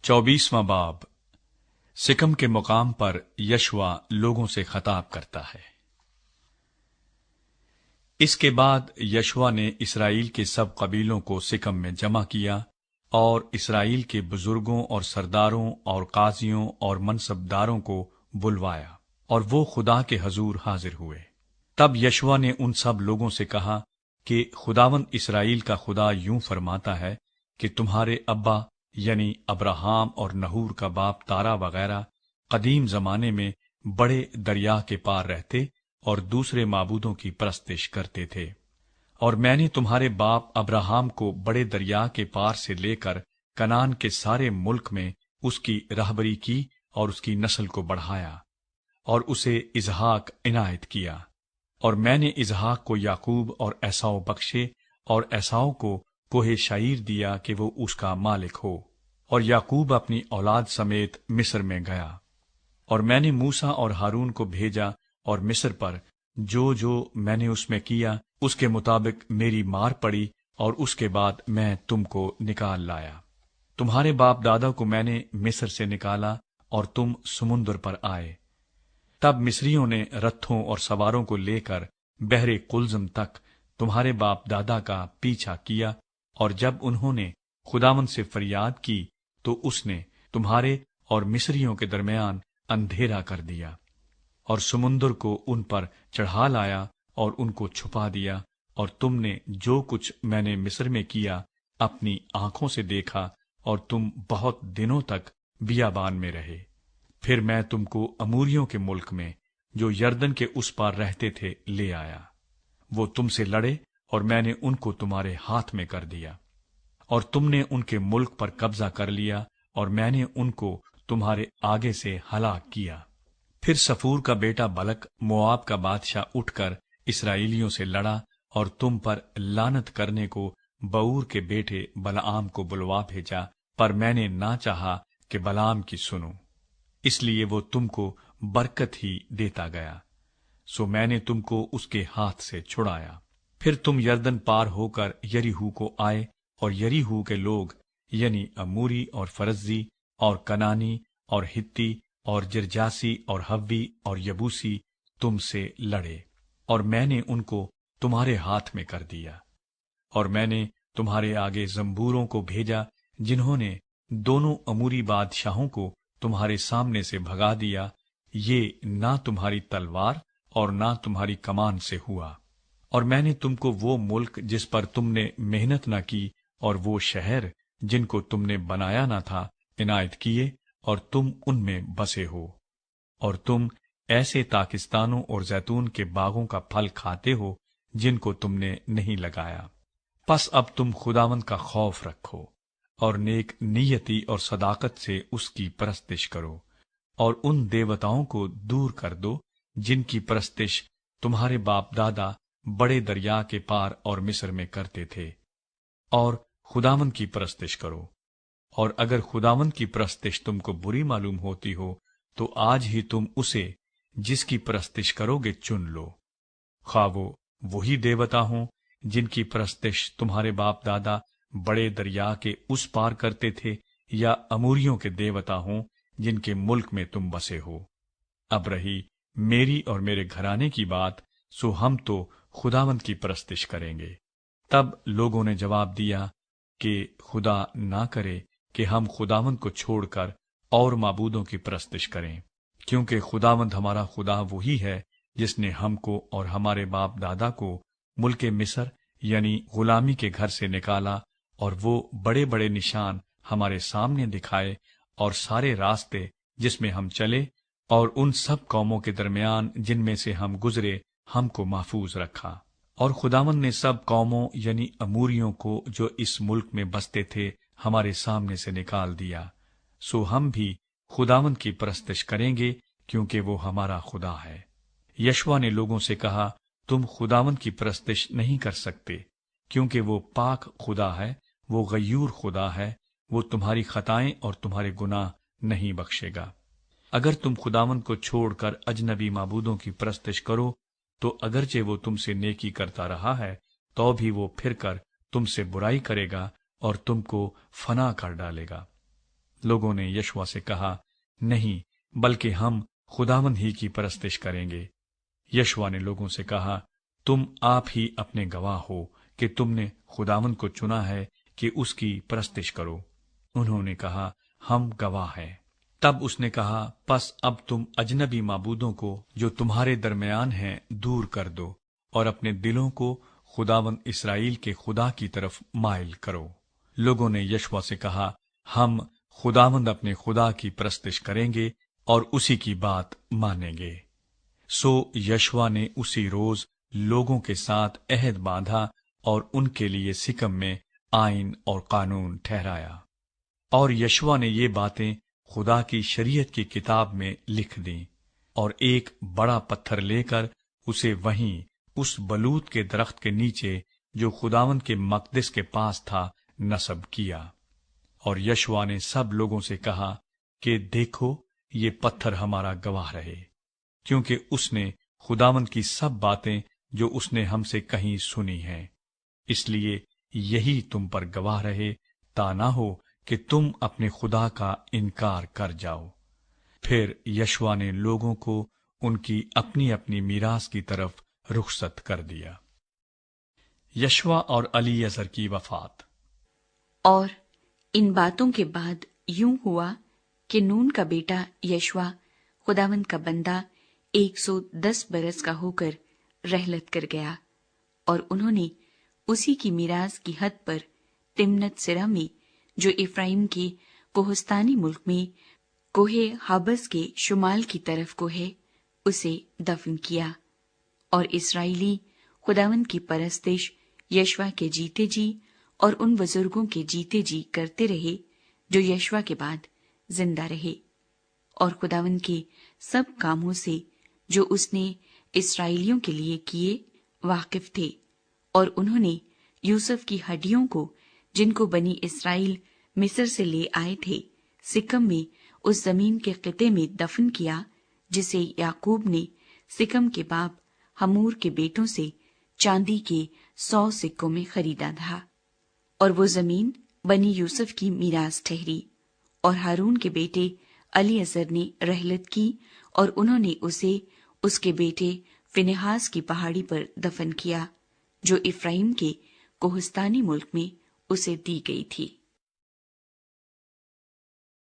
24वां बाब। सिकम के मुकाम पर यशवा लोगों से खताब करता है। इसके बाद यशवा ने इसराइल के सब कबीलों को सिकम में जमा किया और इसराइल के बुजुर्गों और सरदारों और काजियों और मनसबदारों को बुलवाया और वो खुदा के हजूर हाजिर हुए। तब यशवा ने उन सब लोगों से कहा कि खुदावंद इसराइल का खुदा यूं फरमाता है कि तुम्हारे अब्बा यानी अब्राहम और नहूर का बाप तारा वगैरह कदीम जमाने में बड़े दरिया के पार रहते और दूसरे माबूदों की परस्तिश करते थे, और मैंने तुम्हारे बाप अब्राहम को बड़े दरिया के पार से लेकर कनान के सारे मुल्क में उसकी रहबरी की और उसकी नस्ल को बढ़ाया और उसे इजहाक इनायत किया। और मैंने इजहाक को याकूब और एसाव बख्शे और एसाव को कोहे शाईर दिया कि वो उसका मालिक हो, और याकूब अपनी औलाद समेत मिस्र में गया। और मैंने मूसा और हारून को भेजा और मिस्र पर जो जो मैंने उसमें किया उसके मुताबिक मेरी मार पड़ी, और उसके बाद मैं तुमको निकाल लाया। तुम्हारे बाप दादा को मैंने मिस्र से निकाला और तुम समुद्र पर आए। तब मिस्रियों ने रथों और सवारों को लेकर बहरे कुलजम तक तुम्हारे बाप दादा का पीछा किया, और जब उन्होंने खुदावन से फरियाद की तो उसने तुम्हारे और मिस्रियों के दरमियान अंधेरा कर दिया और समुद्र को उन पर चढ़ा लाया और उनको छुपा दिया। और तुमने जो कुछ मैंने मिस्र में किया अपनी आंखों से देखा, और तुम बहुत दिनों तक बियाबान में रहे। फिर मैं तुमको अमूरियों के मुल्क में जो यर्दन के उस पार रहते थे ले आया। वो तुमसे लड़े और मैंने उनको तुम्हारे हाथ में कर दिया, और तुमने उनके मुल्क पर कब्जा कर लिया, और मैंने उनको तुम्हारे आगे से हलाक किया। फिर सफूर का बेटा बलक मोआब का बादशाह उठकर इसराइलियों से लड़ा और तुम पर लानत करने को बऊर के बेटे बलआम को बुलवा भेजा, पर मैंने ना चाहा कि बलाम की सुनो, इसलिए वो तुमको बरकत ही देता गया। सो मैंने तुमको उसके हाथ से छुड़ाया। फिर तुम यर्दन पार होकर यरीहू को आए, और यरीहू के लोग यानी अमूरी और फरज्जी और कनानी और हित्ती और जिरजासी और हव्वी और यबूसी तुमसे लड़े, और मैंने उनको तुम्हारे हाथ में कर दिया। और मैंने तुम्हारे आगे जंबूरों को भेजा, जिन्होंने दोनों अमूरी बादशाहों को तुम्हारे सामने से भगा दिया। ये ना तुम्हारी तलवार और ना तुम्हारी कमान से हुआ। और मैंने तुमको वो मुल्क जिस पर तुमने मेहनत न की और वो शहर जिनको तुमने बनाया न था इनायत किए, और तुम उनमें बसे हो। और तुम ऐसे ताकिस्तानों और जैतून के बागों का फल खाते हो जिनको तुमने नहीं लगाया। बस अब तुम खुदावंद का खौफ रखो और नेक नियति और सदाकत से उसकी परस्तिश करो, और उन देवताओं को दूर कर दो जिनकी परस्तिश तुम्हारे बाप दादा बड़े दरिया के पार और मिस्र में करते थे, और खुदावंद की परस्तिश करो। और अगर खुदावंद की परस्तिश तुमको बुरी मालूम होती हो तो आज ही तुम उसे जिसकी परस्तिश करोगे चुन लो, खा वो वही देवता हों जिनकी परस्तिश तुम्हारे बाप दादा बड़े दरिया के उस पार करते थे, या अमूरियों के देवता हों जिनके मुल्क में तुम बसे हो। अब रही मेरी और मेरे घराने की बात, सो हम तो खुदावंद की परस्तिश करेंगे। तब लोगों ने जवाब दिया कि खुदा ना करे कि हम खुदावंद को छोड़कर और माबूदों की परस्तिश करें, क्योंकि खुदावंद हमारा खुदा वही है जिसने हमको और हमारे बाप दादा को मुल्के मिस्र यानी गुलामी के घर से निकाला, और वो बड़े बड़े निशान हमारे सामने दिखाए, और सारे रास्ते जिसमें हम चले और उन सब कौमों के दरमियान जिनमें से हम गुजरे हमको महफूज रखा। और खुदावंद ने सब कौमों यानी अमूरियों को जो इस मुल्क में बसते थे हमारे सामने से निकाल दिया। सो हम भी खुदावंद की परस्तिश करेंगे, क्योंकि वो हमारा खुदा है। यशवा ने लोगों से कहा, तुम खुदावंद की परस्तिश नहीं कर सकते, क्योंकि वो पाक खुदा है, वो गयूर खुदा है, वो तुम्हारी खताएं और तुम्हारे गुनाह नहीं बख्शेगा। अगर तुम खुदावंद को छोड़कर अजनबी माबूदों की परस्तिश करो तो अगरचे वो तुमसे नेकी करता रहा है तो भी वो फिर कर तुमसे बुराई करेगा और तुमको फना कर डालेगा। लोगों ने यशवा से कहा, नहीं, बल्कि हम खुदावंद ही की परस्तिश करेंगे। यशवा ने लोगों से कहा, तुम आप ही अपने गवाह हो कि तुमने खुदावंद को चुना है कि उसकी परस्तिश करो। उन्होंने कहा, हम गवाह हैं। तब उसने कहा, बस अब तुम अजनबी माबूदों को जो तुम्हारे दरमियान हैं दूर कर दो और अपने दिलों को खुदावंद इस्राएल के खुदा की तरफ माइल करो। लोगों ने यशवा से कहा, हम खुदावंद अपने खुदा की परस्तिश करेंगे और उसी की बात मानेंगे। सो यशवा ने उसी रोज लोगों के साथ अहद बांधा और उनके लिए सिकम में आईन और कानून ठहराया। और यशवा ने ये बातें खुदा की शरीयत की किताब में लिख दी और एक बड़ा पत्थर लेकर उसे वहीं उस बलूत के दरख्त के नीचे जो खुदावंद के मकदस के पास था नस्ब किया। और यशवा ने सब लोगों से कहा कि देखो, ये पत्थर हमारा गवाह रहे, क्योंकि उसने खुदावंद की सब बातें जो उसने हमसे कहीं सुनी हैं। इसलिए यही तुम पर गवाह रहे, ता ना हो कि तुम अपने खुदा का इनकार कर जाओ। फिर यशवा ने लोगों को उनकी अपनी अपनी मीरास की तरफ रुखसत कर दिया। यशवा और अलीअज़र की वफात। और इन बातों के बाद यूं हुआ कि नून का बेटा यशवा खुदावंद का बंदा 110 बरस का होकर रहलत कर गया, और उन्होंने उसी की मीरास की हद पर तिम्नत सिरा में, जो इफ्राइम के कोहस्तानी मुल्क में कोहे हाबस के शुमाल की तरफ को है, उसे दफन किया। और इस्राएली खुदावंद की परस्तिश यशवा के जीते जी और उन बुजुर्गों के जीते जी करते रहे जो यशवा के बाद जिंदा रहे, और खुदावंद के सब कामों से जो उसने इस्राएलियों के लिए किए वाकिफ थे। और उन्होंने यूसुफ की हड्डियों को, जिनको बनी इस्राएल मिस्र से ले आए थे, सिकम में उस जमीन के किते में दफन किया जिसे याकूब ने सिकम के बाप हमूर के बेटों से चांदी के 100 सिक्कों में खरीदा था। और वो जमीन बनी यूसुफ की मीरास ठहरी। और हारून के बेटे अलीअज़र ने रहलत की, और उन्होंने उसे उसके बेटे फिनेहास की पहाड़ी पर दफन किया, जो इफ्राइम के कोहस्तानी मुल्क में उसे दी गई थी।